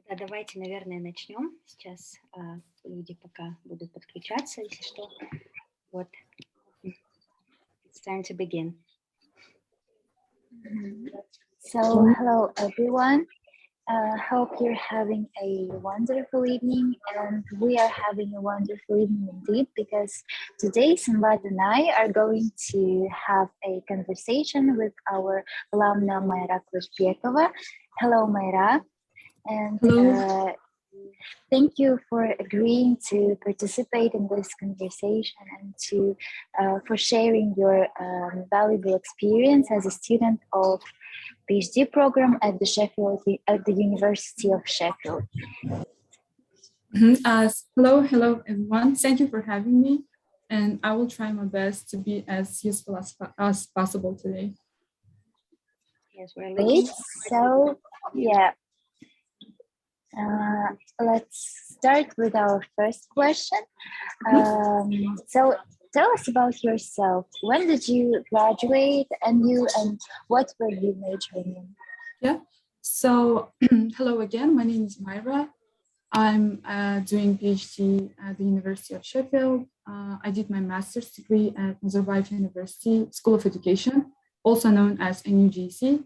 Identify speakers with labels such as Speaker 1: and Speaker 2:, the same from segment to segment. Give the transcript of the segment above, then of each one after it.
Speaker 1: Да, давайте, наверное, начнем. Сейчас люди пока будут подключаться, если что. Вот. It's time to begin.
Speaker 2: So, hello everyone. Hope you're having a wonderful evening, and we are having a wonderful evening indeed, because today Symbat and I are going to have a conversation with our alumna Maira Klyshbekova. Hello, Maira, and thank you for agreeing to participate in this conversation and for sharing your valuable experience as a student of PhD program at the University of Sheffield.
Speaker 3: Hello everyone. Thank you for having me, and I will try my best to be as useful as possible today.
Speaker 1: Yes, we're looking.
Speaker 2: So yeah, let's start with our first question. So tell us about yourself. When did you graduate, and what were you majoring in?
Speaker 3: Yeah, so hello again. My name is Maira. I'm doing PhD at the University of Sheffield. I did my master's degree at Nazarbayev University School of Education, also known as NUGC.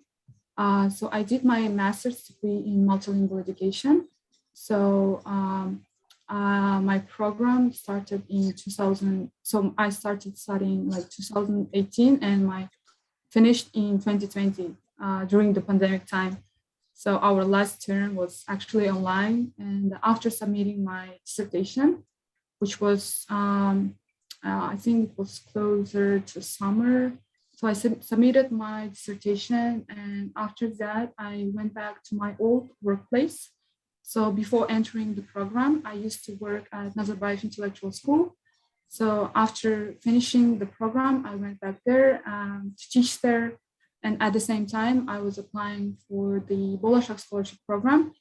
Speaker 3: So I did my master's degree in multilingual education. So my program started in 2000. So I started studying like 2018, and finished in 2020 during the pandemic time. So our last term was actually online, and after submitting my dissertation, which was I think it was closer to summer. So I submitted my dissertation, and after that, I went back to my old workplace. So before entering the program, I used to work at Nazarbayev Intellectual School. So after finishing the program, I went back there to teach there. And at the same time, I was applying for the Bolisha scholarship program,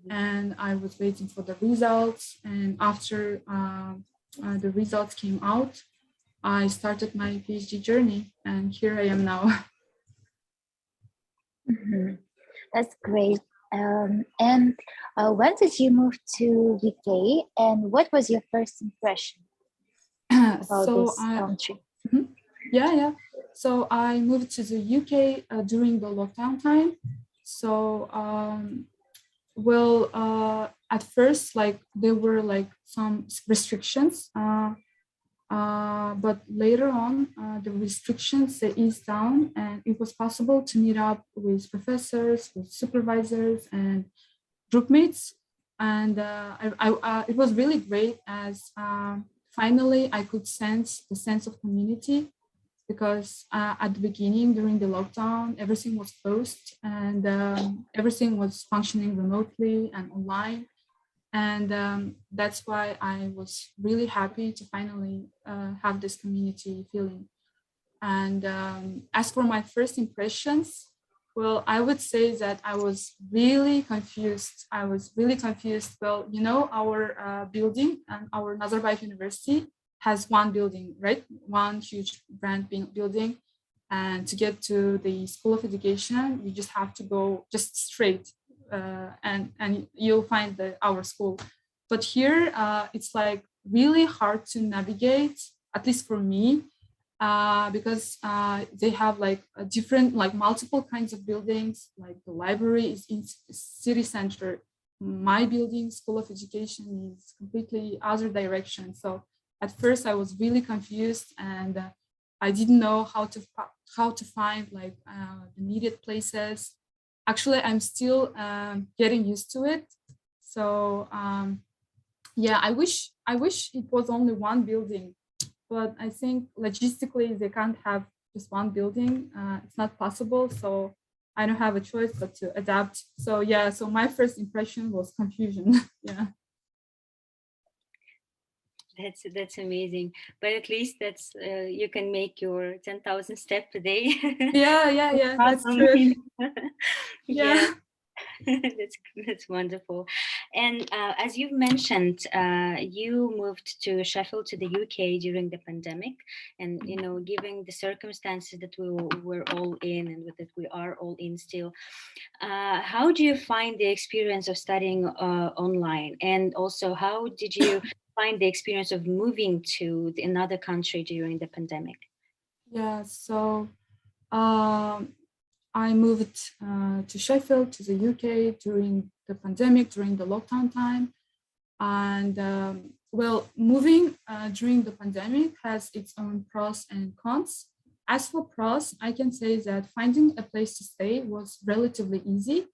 Speaker 3: and I was waiting for the results. And after the results came out, I started my PhD journey, and here I am now.
Speaker 2: Mm-hmm. That's great. And when did you move to UK, and what was your first impression about this country?
Speaker 3: Yeah. So I moved to the UK during the lockdown time. So at first, like there were like some restrictions. But later on, the restrictions they eased down, and it was possible to meet up with professors, with supervisors, and group mates. And it was really great, as finally I could sense the sense of community, because at the beginning, during the lockdown, everything was closed, and everything was functioning remotely and online. And that's why I was really happy to finally have this community feeling. And as for my first impressions, well, I would say that I was really confused. Well, you know, our building and our Nazarbayev University has one building, right? One huge grand building. And to get to the School of Education, you just have to go just straight. And you'll find our school. But here it's like really hard to navigate, at least for me, because they have like multiple kinds of buildings. Like the library is in city center. My building, School of Education, is completely other direction. So at first I was really confused, and I didn't know how to find like the needed places. Actually, I'm still getting used to it. So yeah, I wish it was only one building, but I think logistically they can't have just one building. It's not possible. So I don't have a choice but to adapt. So yeah, so my first impression was confusion. Yeah.
Speaker 1: That's amazing, but at least that's you can make your 10,000 steps a day.
Speaker 3: Yeah, that's true.
Speaker 1: Yeah. That's wonderful. And as you've mentioned, you moved to Sheffield, to the UK during the pandemic, and given the circumstances that were all in, and that we are all in still, how do you find the experience of studying online? And also, how did you find the experience of moving to another country during the pandemic?
Speaker 3: Yeah, so I moved to Sheffield, to the UK during the pandemic, during the lockdown time. And well, moving during the pandemic has its own pros and cons. As for pros, I can say that finding a place to stay was relatively easy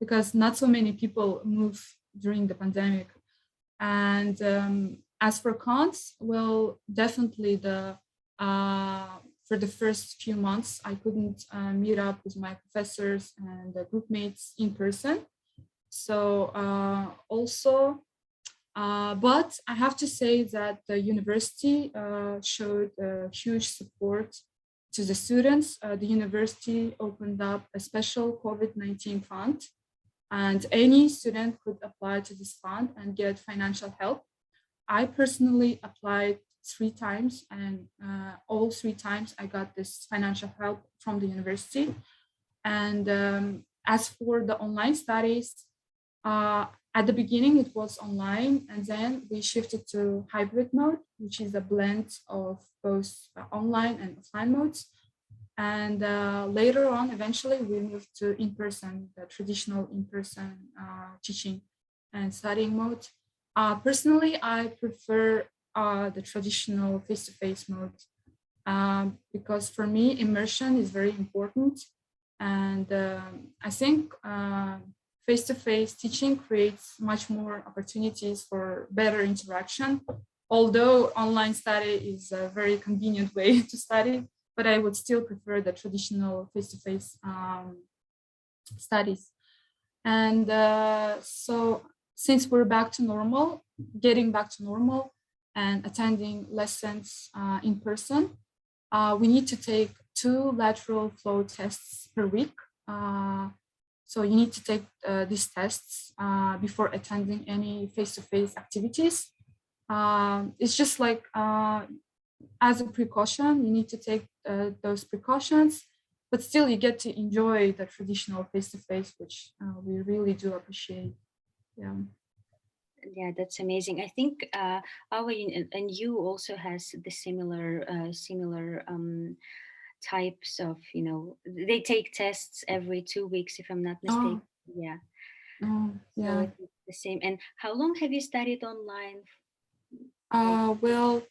Speaker 3: because not so many people move during the pandemic. And as for cons, well, definitely for the first few months, I couldn't meet up with my professors and the group mates in person. So but I have to say that the university showed huge support to the students. The university opened up a special COVID-19 fund, and any student could apply to this fund and get financial help. I personally applied 3 times, and all 3 times I got this financial help from the university. And as for the online studies, at the beginning it was online, and then we shifted to hybrid mode, which is a blend of both online and offline modes. And later on, eventually, we moved to in-person, the traditional in-person teaching and studying mode. Personally, I prefer the traditional face-to-face mode because for me, immersion is very important. And I think face-to-face teaching creates much more opportunities for better interaction, although online study is a very convenient way to study, but I would still prefer the traditional face-to-face studies. And so since we're back to normal, getting back to normal and attending lessons in person, we need to take 2 lateral flow tests per week. So you need to take these tests before attending any face-to-face activities. It's just like as a precaution, you need to take those precautions, but still you get to enjoy the traditional face-to-face, which we really do appreciate. Yeah.
Speaker 1: Yeah, that's amazing. I think our and you also has the similar types of, they take tests every 2 weeks, if I'm not mistaken. Yeah.
Speaker 3: Yeah.
Speaker 1: So it's the same. And how long have you studied online?
Speaker 3: Well,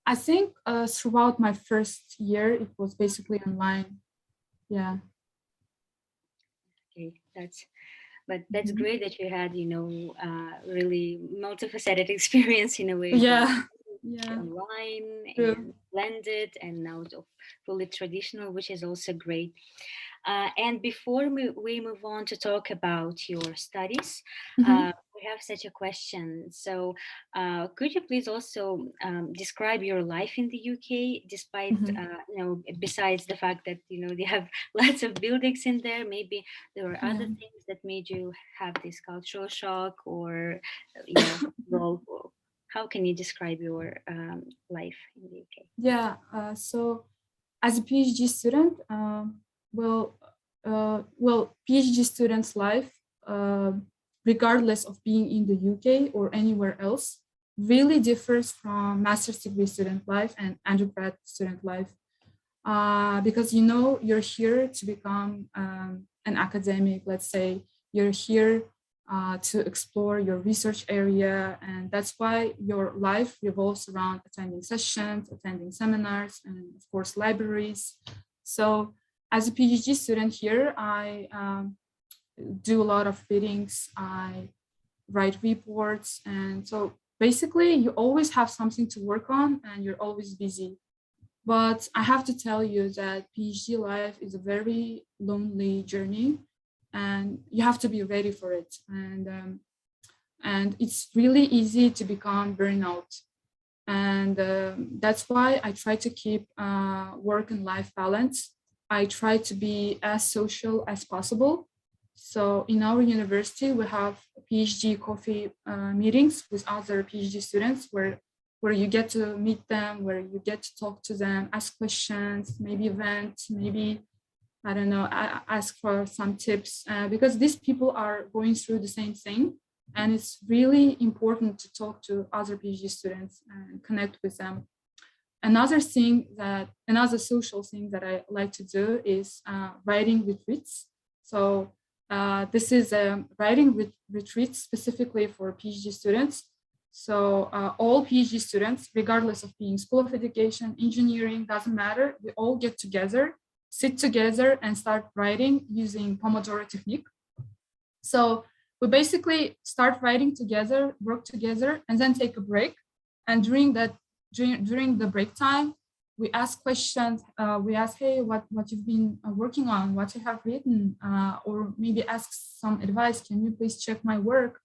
Speaker 3: I think throughout my first year, it was basically online. Yeah.
Speaker 1: Okay, that's great that you had, really multifaceted experience in a way.
Speaker 3: Yeah.
Speaker 1: Online
Speaker 3: True.
Speaker 1: and blended, and now fully traditional, which is also great. And before we move on to talk about your studies, we have such a question. So could you please also describe your life in the UK, despite, besides the fact that, they have lots of buildings in there, maybe there were other things that made you have this cultural shock or, role. How can you describe your life in the UK?
Speaker 3: Yeah, so as a PhD student, well, PhD students' life, regardless of being in the UK or anywhere else, really differs from master's degree student life and undergrad student life. Because you're here to become an academic, let's say. You're here to explore your research area, and that's why your life revolves around attending sessions, attending seminars, and of course libraries. So as a PhD student here, I do a lot of readings, I write reports, and so basically you always have something to work on and you're always busy. But I have to tell you that PhD life is a very lonely journey, and you have to be ready for it. And it's really easy to become burnout. And that's why I try to keep work and life balance. I try to be as social as possible. So in our university, we have PhD coffee meetings with other PhD students where you get to meet them, where you get to talk to them, ask questions, maybe vent, maybe, I don't know, ask for some tips, because these people are going through the same thing. And it's really important to talk to other PhD students and connect with them. Another social thing that I like to do is writing retreats. So this is a writing retreat specifically for PhD students. So all PhD students, regardless of being School of Education, engineering, doesn't matter, we all get together, sit together and start writing using Pomodoro technique. So we basically start writing together, work together, and then take a break. And during the break time, we ask questions. We ask, hey, what you've been working on, what you have written, or maybe ask some advice. Can you please check my work?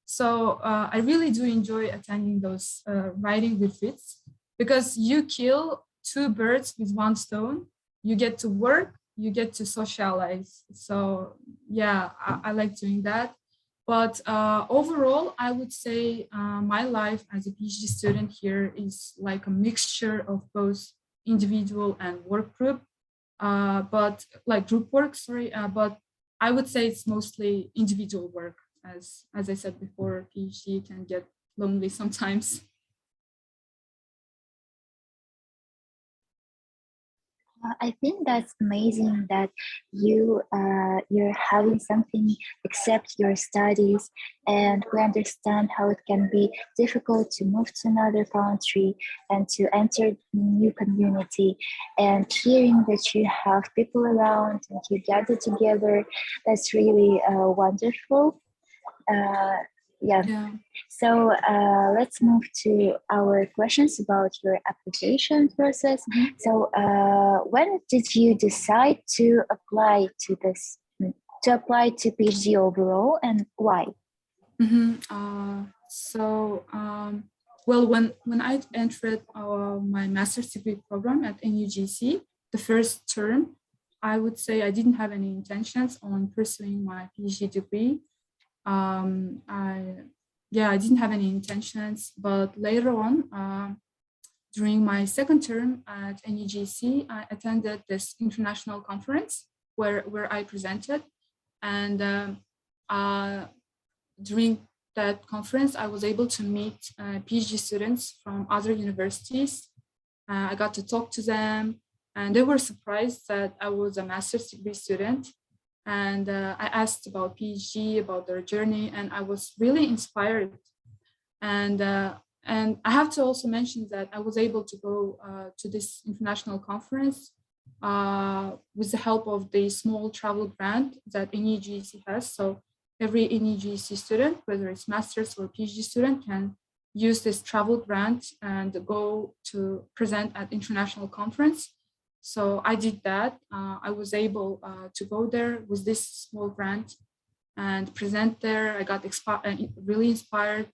Speaker 3: So I really do enjoy attending those writing retreats, because you kill two birds with one stone. You get to work, you get to socialize. So yeah, I like doing that. But overall, I would say my life as a PhD student here is like a mixture of both individual and work group, but like group work, sorry, but I would say it's mostly individual work. As I said before, PhD can get lonely sometimes.
Speaker 2: I think that's amazing that you're having something except your studies, and we understand how it can be difficult to move to another country and to enter new community. And hearing that you have people around and you gather together, that's really wonderful. Yeah. So let's move to our questions about your application process. Mm-hmm. So when did you decide to apply to PhD overall, and why?
Speaker 3: Mm-hmm. Well, when I entered my master's degree program at NUGC, the first term, I would say I didn't have any intentions on pursuing my PhD degree. I didn't have any intentions, but later on, during my second term at NUGC, I attended this international conference where I presented, and during that conference, I was able to meet PhD students from other universities. I got to talk to them, and they were surprised that I was a master's degree student. And I asked about PhD, about their journey, and I was really inspired. And I have to also mention that I was able to go to this international conference with the help of the small travel grant that NUGC has. So every NUGC student, whether it's master's or PhD student, can use this travel grant and go to present at international conference. So I did that. I was able to go there with this small grant and present there. I got really inspired.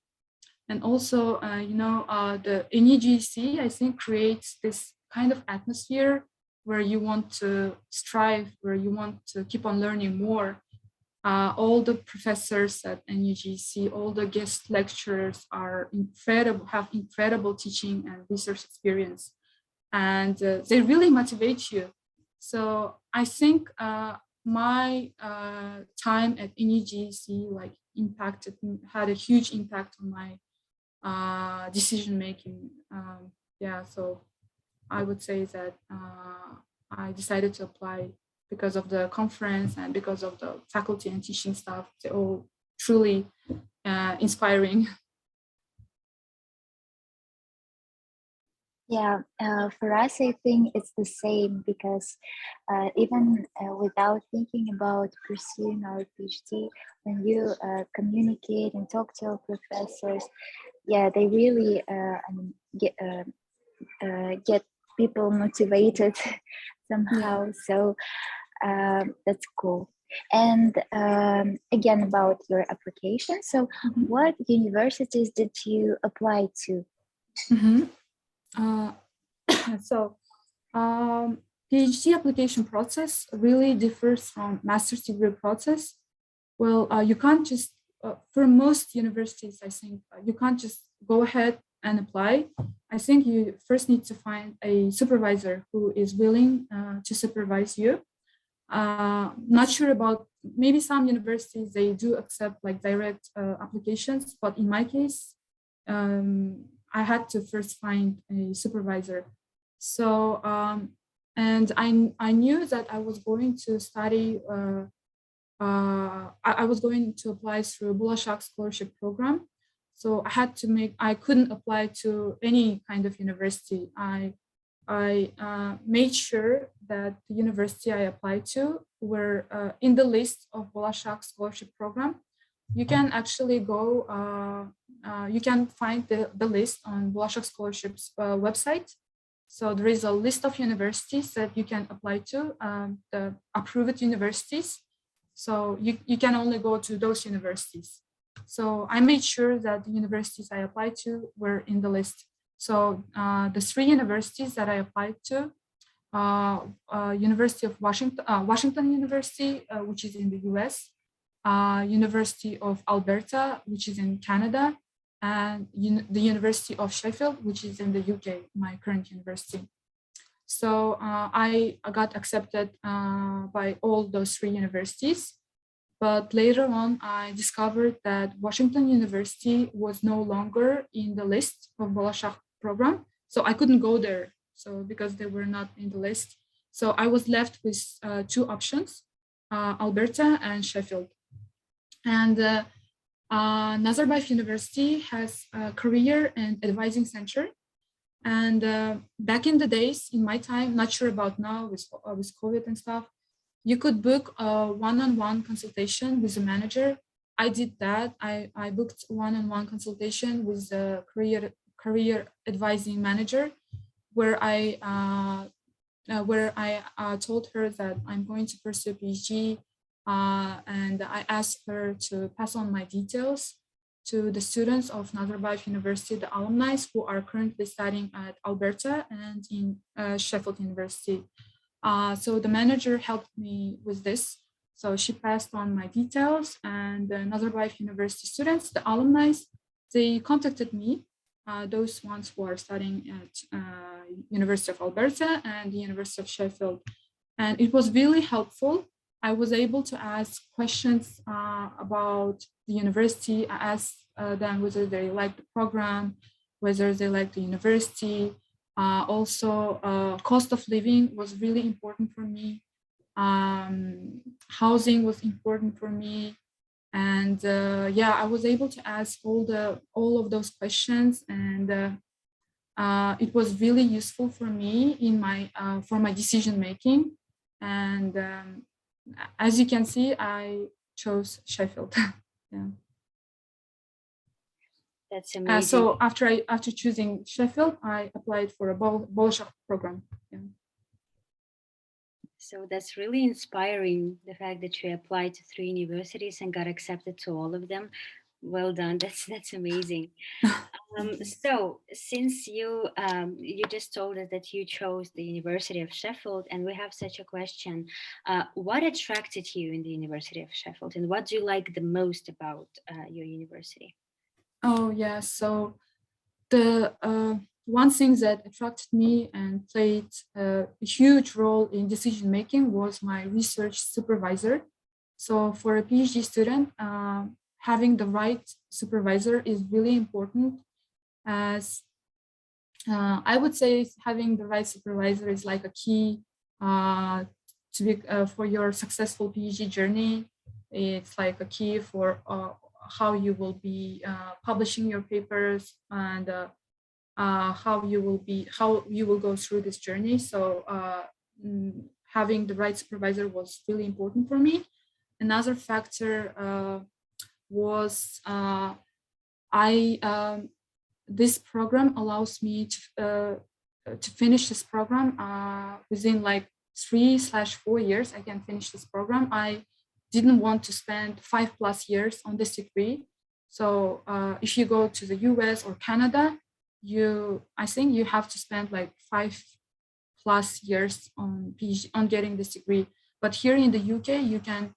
Speaker 3: And also, the NUGC, I think, creates this kind of atmosphere where you want to strive, where you want to keep on learning more. All the professors at NUGC, all the guest lecturers are incredible, have incredible teaching and research experience. And they really motivate you. So I think my time at NUGC had a huge impact on my decision making. So I would say that I decided to apply because of the conference and because of the faculty and teaching staff. They're all truly inspiring.
Speaker 2: Yeah, for us, I think it's the same, because even without thinking about pursuing our PhD, when you communicate and talk to our professors, yeah, they really get people motivated somehow. Yeah. So that's cool. And again, about your application. So what universities did you apply to?
Speaker 3: PhD application process really differs from master's degree process. Well, you can't just, for most universities, I think you can't just go ahead and apply. I think you first need to find a supervisor who is willing to supervise you. Not sure about, maybe some universities, they do accept like direct applications, but in my case, I had to first find a supervisor. So, and I knew that I was going to study, I was going to apply through Bolisha scholarship program. So I couldn't apply to any kind of university. I made sure that the university I applied to were in the list of Bolisha scholarship program. You can actually go, you can find the list on Bolisha scholarships website. So there is a list of universities that you can apply to, the approved universities. So you can only go to those universities. So I made sure that the universities I applied to were in the list. So the 3 universities that I applied to, University of Washington University, which is in the US, University of Alberta, which is in Canada, and the University of Sheffield, which is in the UK, my current university. So I got accepted by all those 3 universities. But later on, I discovered that Washington University was no longer in the list of Bolisha program. So I couldn't go there. So because they were not in the list. So I was left with 2 options, Alberta and Sheffield. And Nazarbayev University has a career and advising center. And back in the days, in my time, not sure about now with COVID and stuff, you could book a one-on-one consultation with a manager. I did that. I booked one-on-one consultation with the career advising manager, where I told her that I'm going to pursue a PhD, and I asked her to pass on my details to the students of Nazarbayev University, the alumni who are currently studying at Alberta and in Sheffield University. So the manager helped me with this. So she passed on my details, and the Nazarbayev University students, the alumni, they contacted me, those ones who are studying at University of Alberta and the University of Sheffield. And it was really helpful. I was able to ask questions about the university. I asked them whether they like the program, whether they like the university. Also, cost of living was really important for me. Housing was important for me. And yeah, I was able to ask all of those questions, and it was really useful for me in for my decision making. And as you can see, I chose Sheffield. Yeah.
Speaker 1: That's amazing.
Speaker 3: So after choosing Sheffield, I applied for a Bolisha program. Yeah.
Speaker 1: So that's really inspiring, the fact that you applied to 3 universities and got accepted to all of them. Well done. That's amazing. So since you just told us that you chose the University of Sheffield, and we have such a question, what attracted you in the University of Sheffield, and what do you like the most about your university?
Speaker 3: Oh yeah, so the one thing that attracted me and played a huge role in decision making was my research supervisor. So for a PhD student, having the right supervisor is really important, as I would say having the right supervisor is like a key to be, for your successful PhD journey. It's like a key for how you will be publishing your papers, and how you will go through this journey. So having the right supervisor was really important for me. Another factor was this program allows me to finish this program within like 3/4 years. I can finish this program. I didn't want to spend 5+ years on this degree. So if you go to the US or Canada, I think you have to spend like 5+ years on PhD, on getting this degree. But here in the UK, you can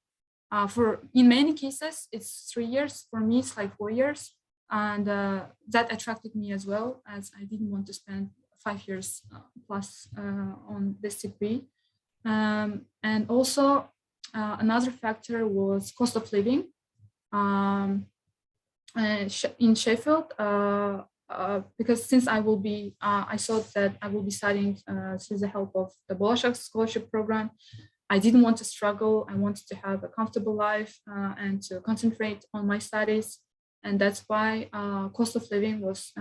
Speaker 3: in many cases, it's 3 years. For me, it's like 4 years. And that attracted me as well, as I didn't want to spend 5 years plus on this degree. And also another factor was cost of living. In Sheffield, because since I will be, I thought that I will be studying through the help of the Bolisha scholarship program. I didn't want to struggle. I wanted to have a comfortable life and to concentrate on my studies. And that's why cost of living was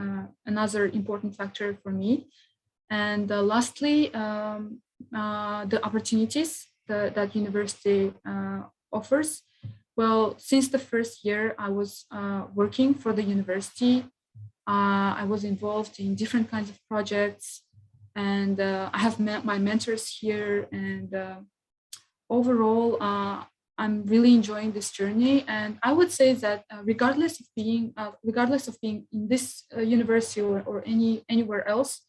Speaker 3: another important factor for me. And lastly, the opportunities that university offers. Well, since the first year I was working for the university, I was involved in different kinds of projects, and I have met my mentors here. And overall, I'm really enjoying this journey. And I would say that regardless of being in this university or anywhere else,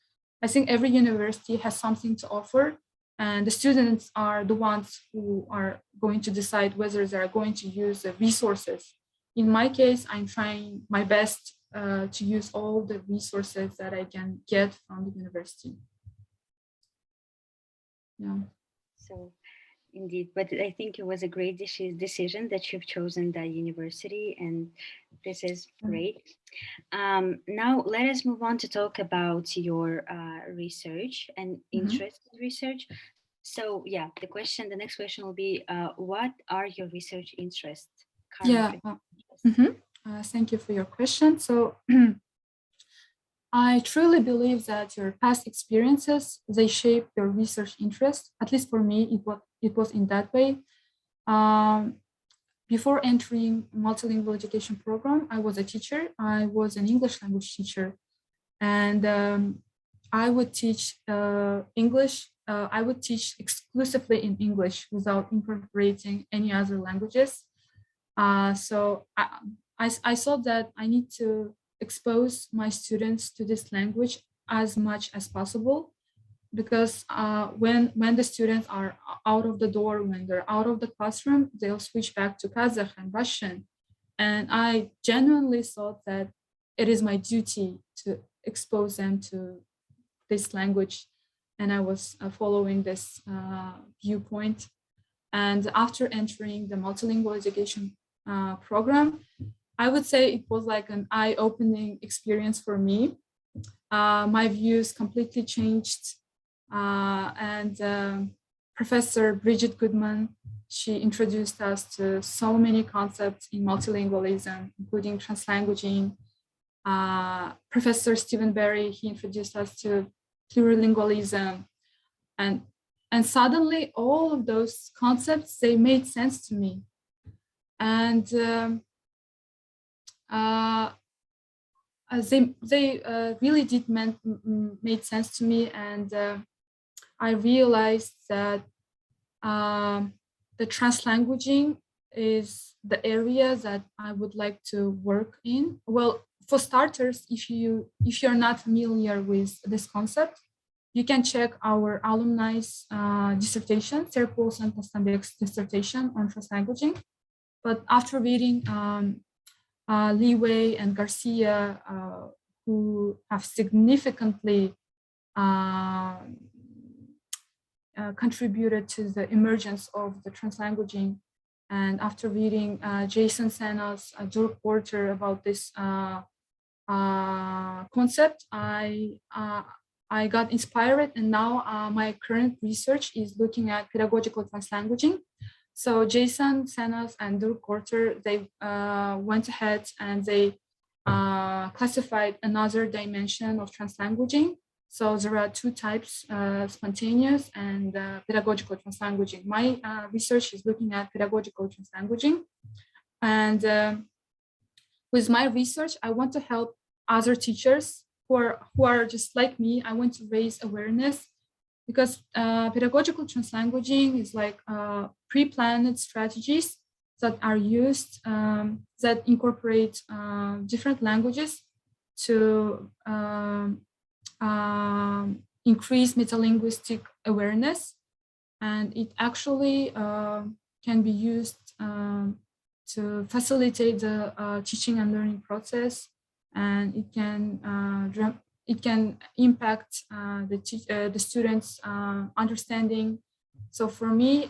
Speaker 3: I think every university has something to offer. And the students are the ones who are going to decide whether they're going to use the resources. In my case, I'm trying my best to use all the resources that I can get from the university. Yeah.
Speaker 1: So, indeed, but I think it was a great decision that you've chosen that university, and this is great. Now, let us move on to talk about your research and interest in research. So, yeah, the next question will be, what are your research interests currently?
Speaker 3: Thank you for your question. So, I truly believe that your past experiences, they shape your research interest. At least for me, it was in that way. Before entering multilingual education program, I was a teacher. I was an English language teacher, and I would teach English. I would teach exclusively in English without incorporating any other languages. So I thought that I need to expose my students to this language as much as possible, because when the students are out of the door, when they're out of the classroom, they'll switch back to Kazakh and Russian. And I genuinely thought that it is my duty to expose them to this language. And I was following this viewpoint. And after entering the multilingual education program, I would say it was like an eye-opening experience for me. My views completely changed. And Professor Bridget Goodman, she introduced us to so many concepts in multilingualism, including translanguaging. Professor Stephen Barry, he introduced us to plurilingualism. And suddenly all of those concepts, they made sense to me. And they really did made sense to me. And I realized that the translanguaging is the area that I would like to work in. Well, for starters, if you're not familiar with this concept, you can check our Alumni's dissertation, Serpol's and Kostambek's dissertation on translanguaging. But after reading Li Wei and Garcia, who have significantly contributed to the emergence of the translanguaging, and after reading Jason Sena's Dirk Porter about this concept, I got inspired, and now my current research is looking at pedagogical translanguaging. So Jason Senas and Dirk Porter, they went ahead and they classified another dimension of translanguaging. So there are two types, spontaneous and pedagogical translanguaging. My research is looking at pedagogical translanguaging. And with my research, I want to help other teachers who are just like me. I want to raise awareness, because pedagogical translanguaging is like pre-planned strategies that are used, that incorporate different languages to increase metalinguistic awareness. And it actually can be used to facilitate the teaching and learning process, and it can impact the students' understanding. So for me,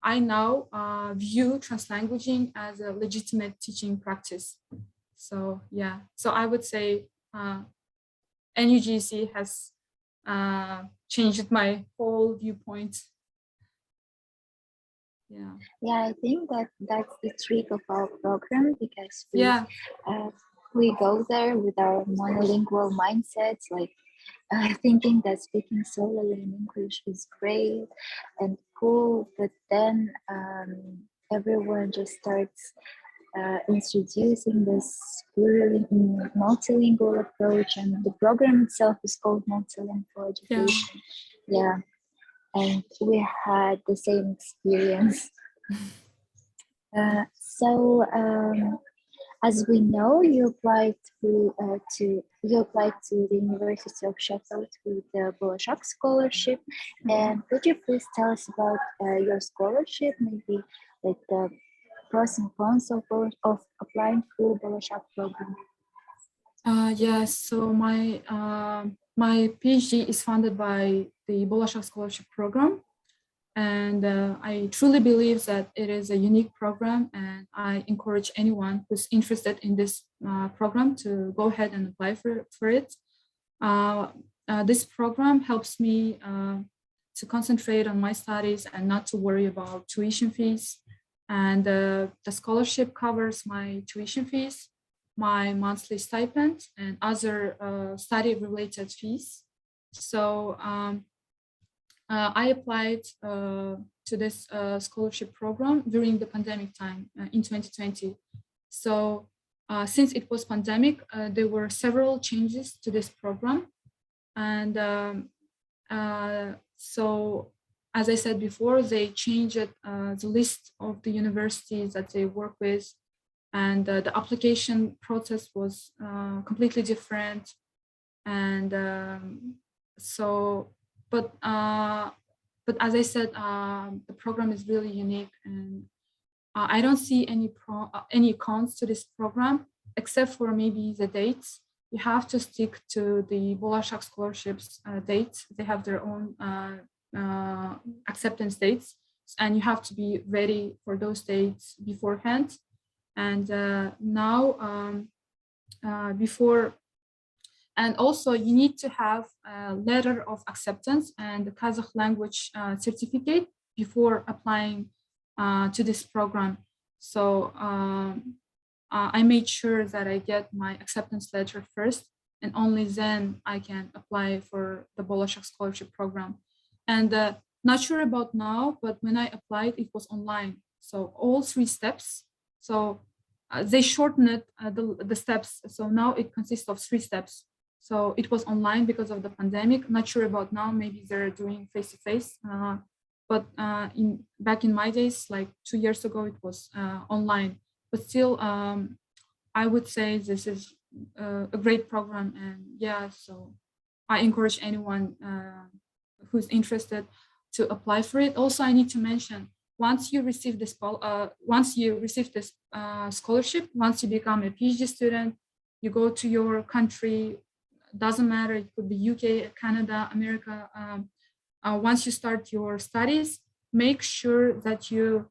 Speaker 3: I now view translanguaging as a legitimate teaching practice. So yeah, so I would say NUGC has changed my whole viewpoint. Yeah.
Speaker 2: Yeah, I think that's the trick of our program, because
Speaker 3: Yeah.
Speaker 2: We go there with our monolingual mindsets, like thinking that speaking solely in English is great and cool, but then everyone just starts introducing this multilingual approach, and the program itself is called Multilingual Education. Yeah, and we had the same experience. As we know, you applied to the University of Sheffield with the Bolisha scholarship. And could you please tell us about your scholarship, maybe like the pros and cons of applying for Bolisha program?
Speaker 3: Yes, so my PhD is funded by the Bolisha Scholarship Program, and I truly believe that it is a unique program, and I encourage anyone who's interested in this program to go ahead and apply for it. This program helps me to concentrate on my studies and not to worry about tuition fees. And the scholarship covers my tuition fees, my monthly stipend, and other study-related fees. So I applied to this scholarship program during the pandemic time in 2020. So since it was pandemic, there were several changes to this program. And so, as I said before, they changed the list of the universities that they work with, and the application process was completely different. And but as I said, the program is really unique, and I don't see any cons to this program, except for maybe the dates. You have to stick to the Bolisha scholarships dates. They have their own acceptance dates, and you have to be ready for those dates beforehand. And now, before, and also you need to have a letter of acceptance and the Kazakh language certificate before applying to this program. So I made sure that I get my acceptance letter first, and only then I can apply for the Bolisha scholarship program. And not sure about now, but when I applied, it was online. So all 3 steps. So they shortened the steps. So now it consists of 3 steps. So it was online because of the pandemic. Not sure about now, maybe they're doing face-to-face. But back in my days, like 2 years ago, it was online. But still, I would say this is a great program. And yeah, so I encourage anyone who's interested to apply for it. Also, I need to mention, once you receive this scholarship, once you become a PhD student, you go to your country. Doesn't matter, it could be UK, Canada, America. Once you start your studies, make sure that you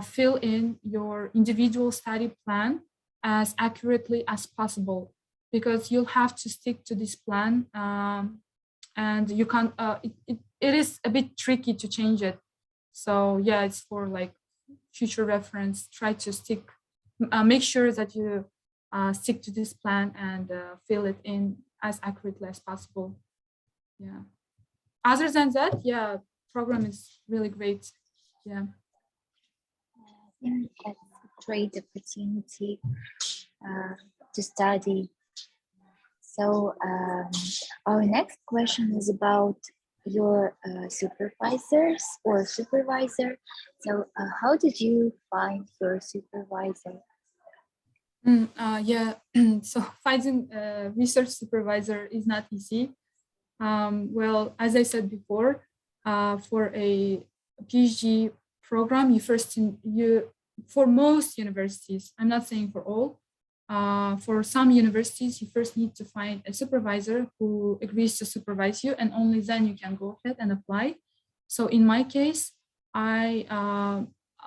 Speaker 3: fill in your individual study plan as accurately as possible, because you'll have to stick to this plan, and you can't. It is a bit tricky to change it. So yeah, it's for like future reference. Try to stick. Make sure that you stick to this plan and fill it in as accurately as possible. Yeah. Other than that, yeah, program is really great. Yeah.
Speaker 2: I think that's a great opportunity to study. So our next question is about your supervisors or supervisor. So how did you find your supervisor?
Speaker 3: Yeah, so finding a research supervisor is not easy. Well, as I said before, for a PhD program, for most universities, I'm not saying for all, for some universities, you first need to find a supervisor who agrees to supervise you, and only then you can go ahead and apply. So in my case, I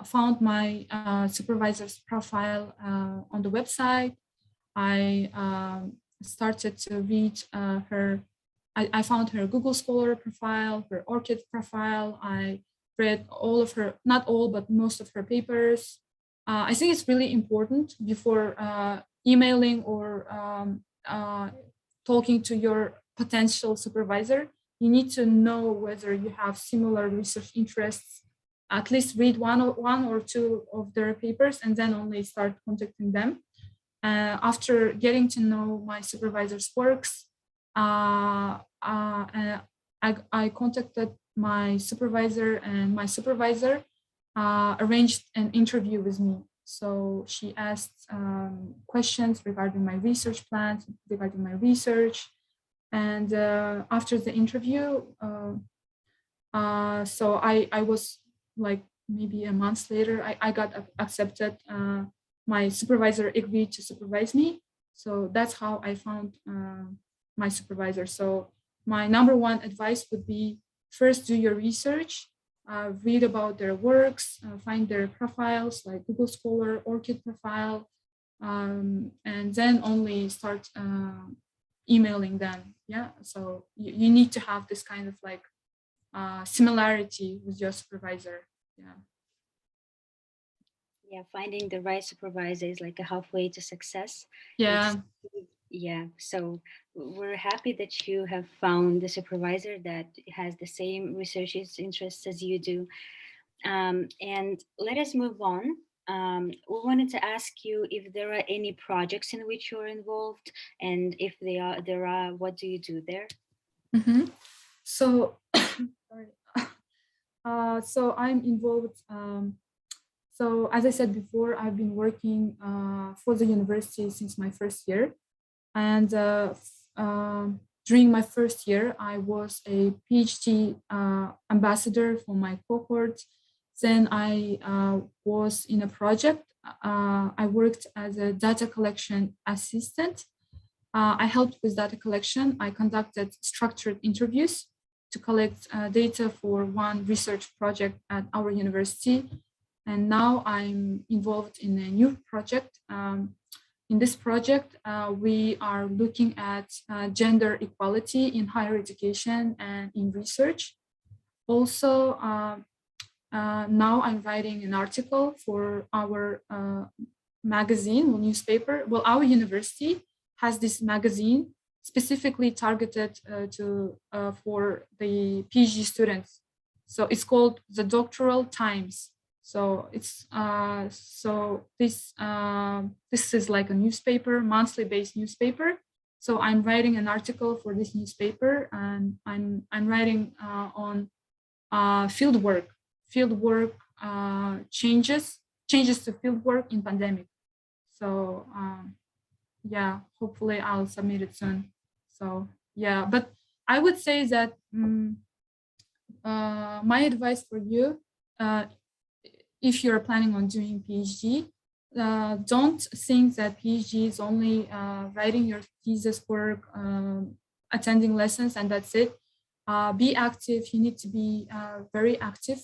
Speaker 3: found my supervisor's profile on the website. I started to read her. I found her Google Scholar profile, her ORCID profile. I read all of her, not all, but most of her papers. I think it's really important before emailing or talking to your potential supervisor. You need to know whether you have similar research interests. At least read one or two of their papers, and then only start contacting them. After getting to know my supervisor's works, I contacted my supervisor, and my supervisor arranged an interview with me. So she asked questions regarding my research plans, regarding my research. And after the interview, so I was like maybe a month later, I got accepted. My supervisor agreed to supervise me. So that's how I found my supervisor. So my number one advice would be, first do your research, read about their works, find their profiles like Google Scholar, ORCID profile, and then only start emailing them. Yeah, so you need to have this kind of like similarity with your supervisor.
Speaker 1: Yeah, finding the right supervisor is like a halfway to success.
Speaker 3: Yeah.
Speaker 1: Yeah, so we're happy that you have found the supervisor that has the same research interests as you do. And let us move on. We wanted to ask you if there are any projects in which you're involved, and if there are, what do you do there?
Speaker 3: Mm-hmm. So, sorry. So I'm involved. So as I said before, I've been working for the university since my first year. And during my first year, I was a PhD ambassador for my cohort. Then I was in a project. I worked as a data collection assistant. I helped with data collection. I conducted structured interviews to collect data for one research project at our university. And now I'm involved in a new project. In this project, we are looking at gender equality in higher education and in research. Also, now I'm writing an article for our magazine or newspaper. Well, our university has this magazine specifically targeted for the PhD students. So it's called the Doctoral Times. So it's this is like a newspaper, monthly based newspaper. So I'm writing an article for this newspaper, and I'm writing on fieldwork changes to fieldwork in pandemic. So yeah, hopefully I'll submit it soon. So yeah, but I would say that my advice for you, if you're planning on doing PhD, don't think that PhD is only writing your thesis work, attending lessons, and that's it. Be active. You need to be very active.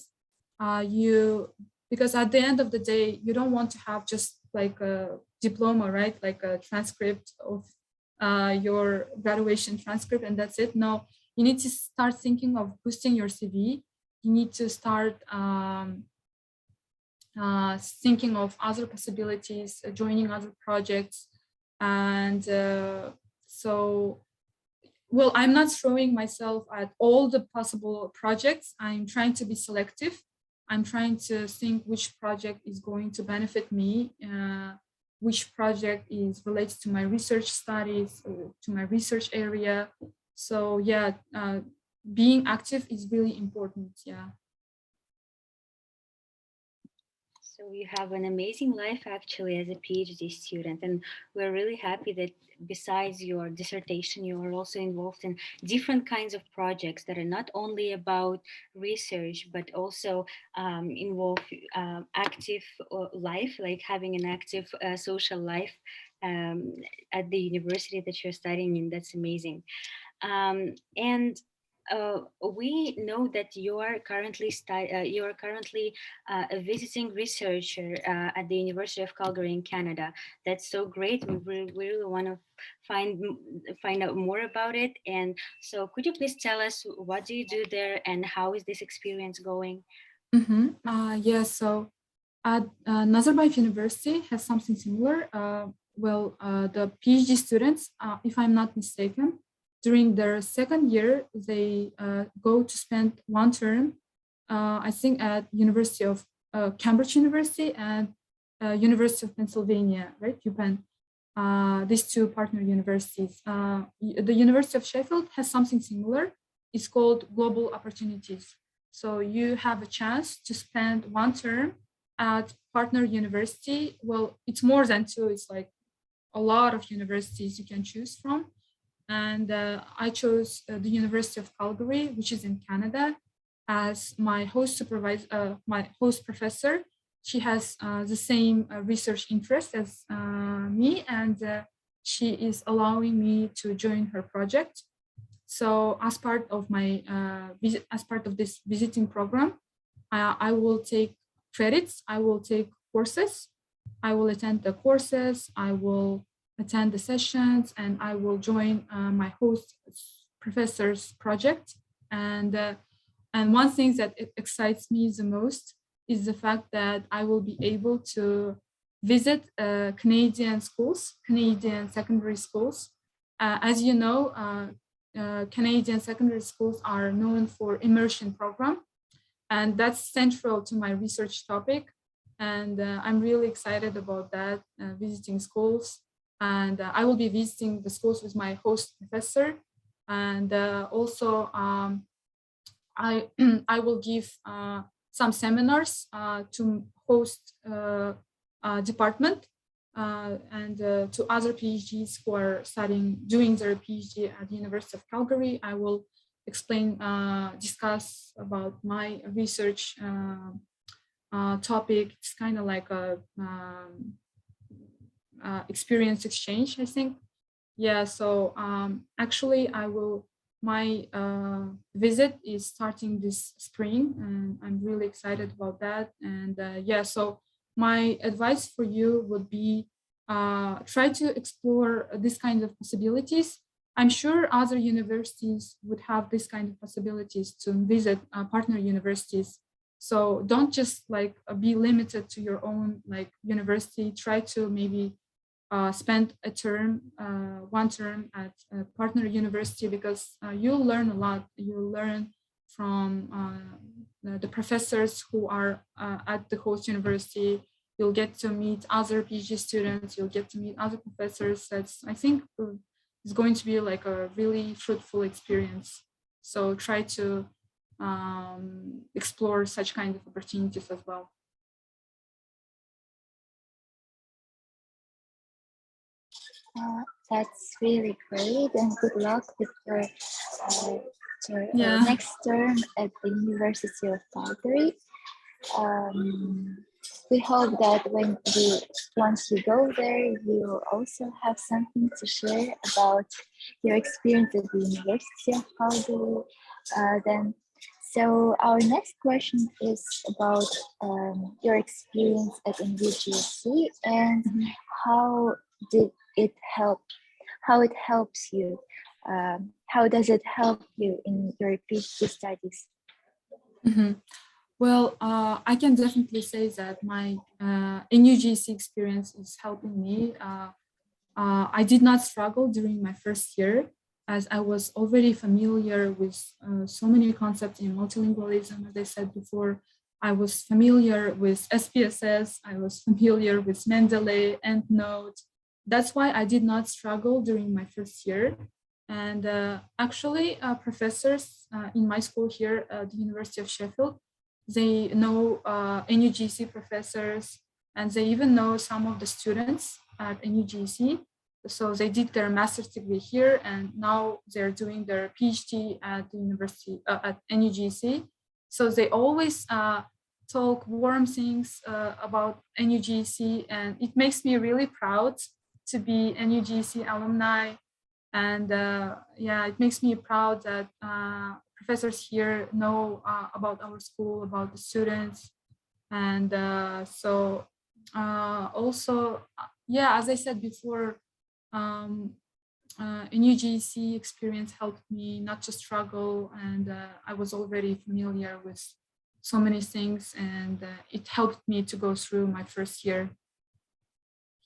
Speaker 3: Because at the end of the day, you don't want to have just like a diploma, right? Like a transcript of your graduation transcript, and that's it. No, you need to start thinking of boosting your CV. You need to start thinking of other possibilities, joining other projects. And so, well, I'm not throwing myself at all the possible projects. I'm trying to be selective. I'm trying to think which project is going to benefit me, which project is related to my research studies or to my research area. So yeah, being active is really important. Yeah.
Speaker 1: So So you have an amazing life actually as a PhD student, and we're really happy that besides your dissertation, you are also involved in different kinds of projects that are not only about research but also involve active life, like having an active social life um, at the university that you're studying in. That's amazing. And we know that you are currently a visiting researcher at the University of Calgary in Canada. That's so great. We really want to find out more about it. And so, could you please tell us what do you do there, and how is this experience going?
Speaker 3: Yeah, so at Nazarbayev University has something similar. The PhD students, if I'm not mistaken, during their second year, they go to spend one term, I think, at University of Cambridge University and University of Pennsylvania, right? UPenn. These two partner universities. The University of Sheffield has something similar. It's called Global Opportunities. So you have a chance to spend one term at partner university. Well, it's more than two. It's like a lot of universities you can choose from. And I chose the University of Calgary, which is in Canada, as my host supervisor, my host professor. She has the same research interest as me, and she is allowing me to join her project. So, as part of my as part of this visiting program, I will take credits. I will take courses. I will attend the courses. I will attend the sessions, and I will join my host professor's project. And one thing that excites me the most is the fact that I will be able to visit Canadian schools, Canadian secondary schools. As you know, Canadian secondary schools are known for immersion program, and that's central to my research topic. And I'm really excited about that, visiting schools. And I will be visiting the schools with my host professor. And also, I I will give some seminars to host department and to other PhDs who are doing their PhD at the University of Calgary. I will explain, discuss about my research topic. It's kind of like a experience exchange, I think. Yeah, so actually my visit is starting this spring, and I'm really excited about that. And yeah, so my advice for you would be try to explore this kind of possibilities. I'm sure other universities would have this kind of possibilities to visit partner universities. So don't just like be limited to your own like university. Try to maybe spend one term at a partner university, because you'll learn a lot. You'll learn from the professors who are at the host university. You'll get to meet other PhD students. You'll get to meet other professors. That's, I think, is going to be like a really fruitful experience. So try to explore such kind of opportunities as well.
Speaker 2: That's really great, and good luck with your next term at the University of Calgary. We hope that once you go there, you also have something to share about your experience at the University of Calgary. Then, so our next question is about your experience at NUGC and how did it help? How it helps you? How does it help you in your PhD studies?
Speaker 3: Well, I can definitely say that my NUGC experience is helping me. I did not struggle during my first year, as I was already familiar with so many concepts in multilingualism. As I said before, I was familiar with SPSS, I was familiar with Mendeley, EndNote. That's why I did not struggle during my first year. And actually, professors in my school here at the University of Sheffield, they know NUGC professors, and they even know some of the students at NUGC. So they did their master's degree here, and now they're doing their PhD at the university at NUGC. So they always talk warm things about NUGC, and it makes me really proud to be NUGC alumni. And yeah, it makes me proud that professors here know about our school, about the students. And so also, yeah, as I said before, NUGC experience helped me not to struggle, and I was already familiar with so many things, and it helped me to go through my first year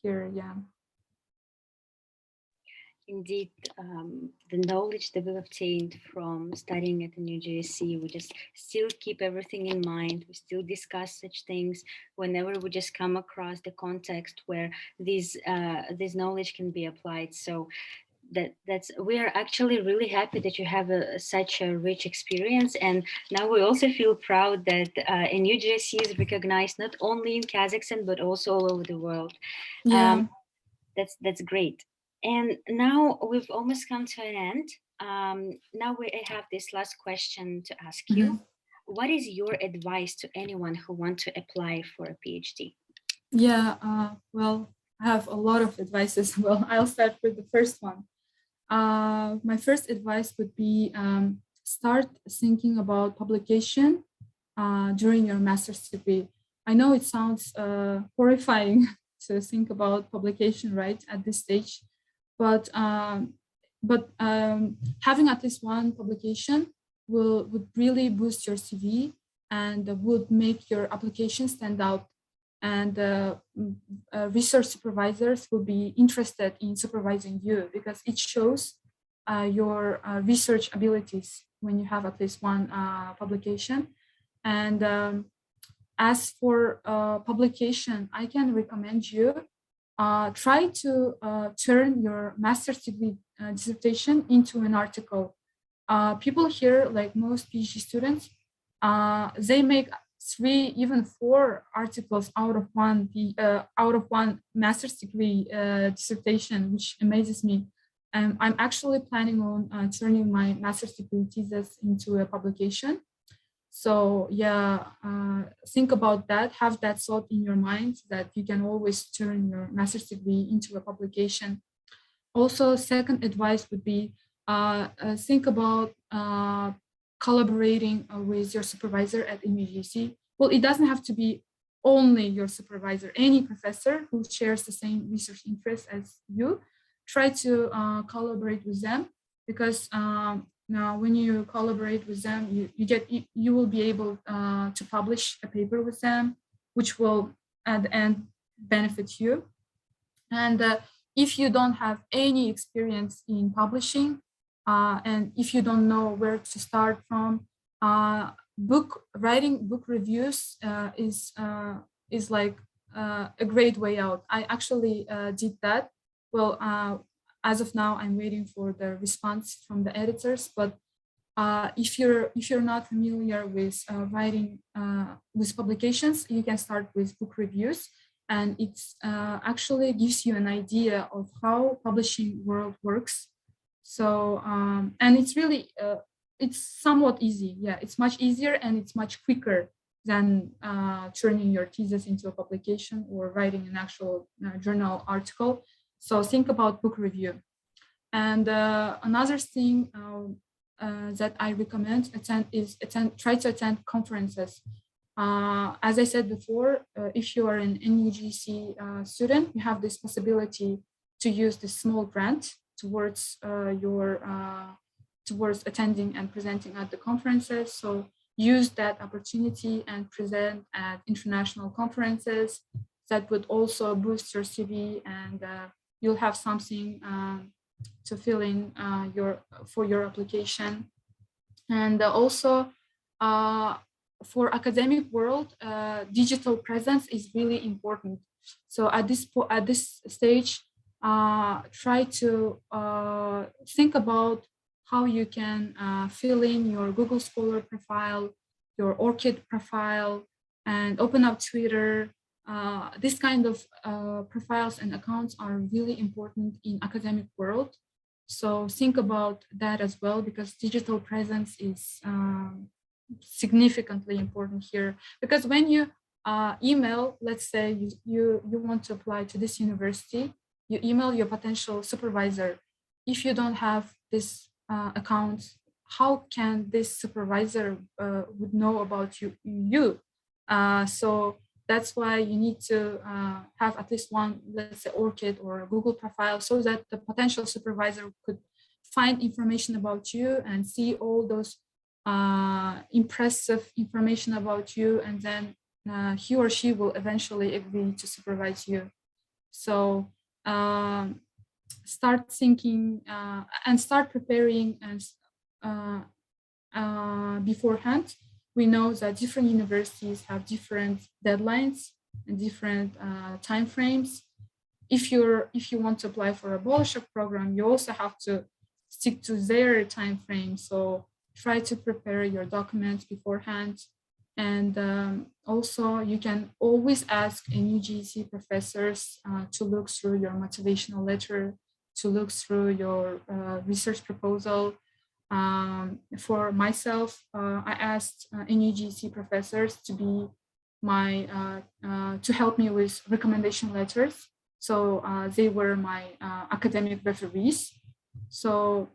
Speaker 3: here. Yeah.
Speaker 1: Indeed, the knowledge that we've obtained from studying at the NUGC, we just still keep everything in mind. We still discuss such things whenever we just come across the context where this knowledge can be applied. So we are actually really happy that you have such a rich experience, and now we also feel proud that NUGC is recognized not only in Kazakhstan but also all over the world.
Speaker 3: Yeah.
Speaker 1: That's great. And now we've almost come to an end. Now I have this last question to ask you. What is your advice to anyone who wants to apply for a PhD?
Speaker 3: Yeah, well, I have a lot of advices. Well, I'll start with the first one. My first advice would be start thinking about publication during your master's degree. I know it sounds horrifying to think about publication right at this stage, but having at least one publication would really boost your CV and would make your application stand out. And research supervisors will be interested in supervising you because it shows your research abilities when you have at least one publication. And as for publication, I can recommend you try to turn your master's degree dissertation into an article. People here, like most PhD students, they make 3, even 4 articles out of one master's degree dissertation, which amazes me. I'm actually planning on turning my master's degree thesis into a publication. So yeah, think about that, have that thought in your mind that you can always turn your master's degree into a publication. Also, second advice would be think about collaborating with your supervisor at NUGC. Well, it doesn't have to be only your supervisor, any professor who shares the same research interests as you. Try to collaborate with them, because now when you collaborate with them, you will be able to publish a paper with them, which will at the end benefit you. And if you don't have any experience in publishing, and if you don't know where to start from, writing book reviews is like a great way out. I actually did that. Well, as of now, I'm waiting for the response from the editors. But if you're not familiar with writing with publications, you can start with book reviews, and it actually gives you an idea of how publishing world works. So and it's really it's somewhat easy. Yeah, it's much easier and it's much quicker than turning your thesis into a publication or writing an actual journal article. So think about book review. And another thing that I recommend try to attend conferences. As I said before, if you are an NUGC student, you have this possibility to use this small grant towards towards attending and presenting at the conferences. So use that opportunity and present at international conferences. That would also boost your CV, and you'll have something to fill in for your application. And also for academic world, digital presence is really important. So at this stage, try to think about how you can fill in your Google Scholar profile, your ORCID profile, and open up Twitter. This kind of profiles and accounts are really important in academic world. So think about that as well, because digital presence is significantly important here. Because when you email, let's say you want to apply to this university, you email your potential supervisor. If you don't have this account, how can this supervisor would know about you? So that's why you need to have at least one, let's say, ORCID or a Google profile, so that the potential supervisor could find information about you and see all those impressive information about you, and then he or she will eventually agree to supervise you. So start thinking and start preparing and beforehand. We know that different universities have different deadlines and different time frames. If you want to apply for a Bolisha program, you also have to stick to their time frame. So try to prepare your documents beforehand. And also you can always ask NUGC professors to look through your motivational letter, to look through your research proposal. For myself, I asked NUGC professors to be to help me with recommendation letters. So they were my academic referees. So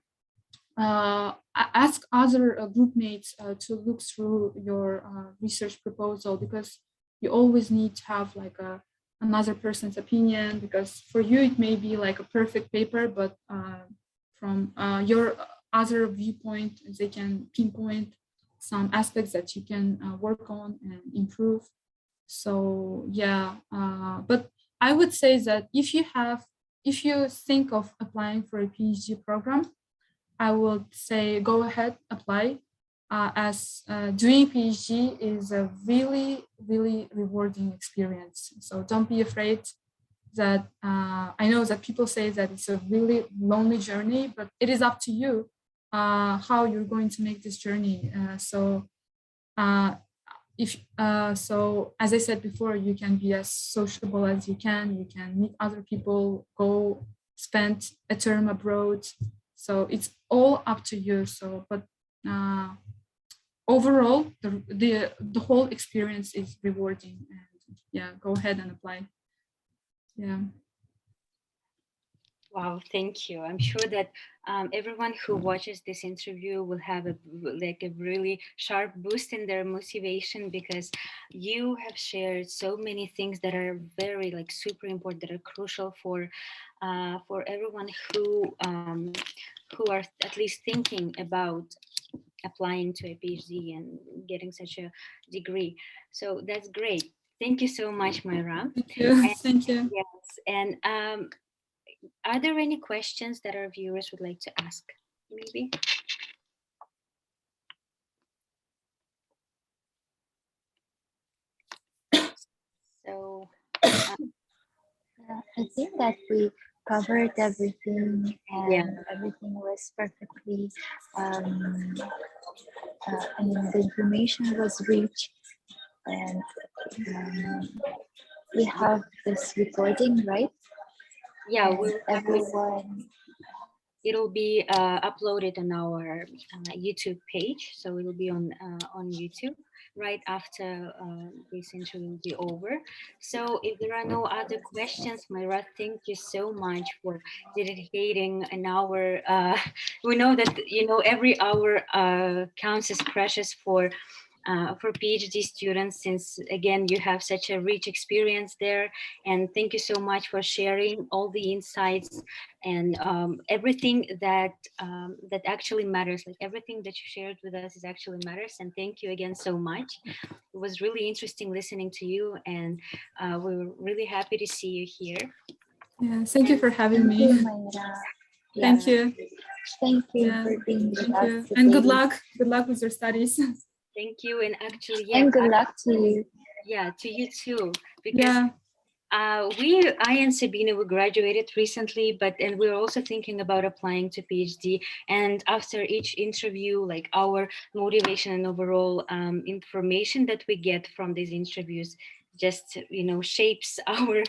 Speaker 3: I ask other group mates to look through your research proposal, because you always need to have like another person's opinion, because for you it may be like a perfect paper, but from your other viewpoint, they can pinpoint some aspects that you can work on and improve. So yeah, but I would say that if you think of applying for a PhD program, I would say go ahead, apply, as doing PhD is a really, really rewarding experience. So don't be afraid that, I know that people say that it's a really lonely journey, but it is up to you how you're going to make this journey. So as I said before, you can be as sociable as you can meet other people, go spend a term abroad. So it's all up to you. So, but overall, the whole experience is rewarding. And yeah, go ahead and apply. Yeah.
Speaker 1: Wow, thank you. I'm sure that everyone who watches this interview will have a really sharp boost in their motivation, because you have shared so many things that are very super important, that are crucial for everyone who are at least thinking about applying to a PhD and getting such a degree. So that's great. Thank you so much, Maira.
Speaker 3: Thank you. Thank you.
Speaker 1: Yes, and are there any questions that our viewers would like to ask, maybe? So
Speaker 2: I think that we covered everything, and everything was perfectly, I mean, the information was rich, and we have this recording, right?
Speaker 1: Yeah,
Speaker 2: everyone.
Speaker 1: It'll be uploaded on our YouTube page, so it will be on YouTube right after this interview will be over. So if there are no other questions, Maira, thank you so much for dedicating an hour. We know that every hour counts as precious for PhD students, since again you have such a rich experience there. And thank you so much for sharing all the insights and everything that actually matters. Like everything that you shared with us is actually matters. And thank you again so much. It was really interesting listening to you, and we were really happy to see you here.
Speaker 3: Yeah, thank you for having me. Thank you.
Speaker 2: Thank you for being with us today.
Speaker 3: And good luck. Good luck with your studies.
Speaker 1: Thank you. And actually,
Speaker 2: and good luck to you.
Speaker 1: Yeah, to you too. Because I and Sabina, we graduated recently, and we're also thinking about applying to PhD. And after each interview, like our motivation and overall information that we get from these interviews, just shapes our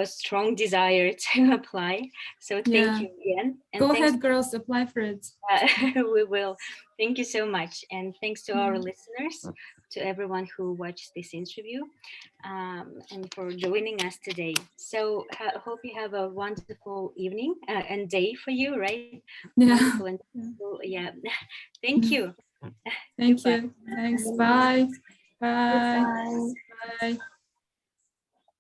Speaker 1: strong desire to apply. So thank you again. And
Speaker 3: Go
Speaker 1: thanks,
Speaker 3: ahead, girls, apply for it.
Speaker 1: we will. Thank you so much. And thanks to our listeners, to everyone who watched this interview, and for joining us today. So hope you have a wonderful evening and day for you, right?
Speaker 3: Yeah.
Speaker 1: Wonderful and yeah. Thank you.
Speaker 3: Thank
Speaker 1: Goodbye.
Speaker 3: you. Thanks. Bye. Bye.
Speaker 2: Goodbye.
Speaker 3: Bye.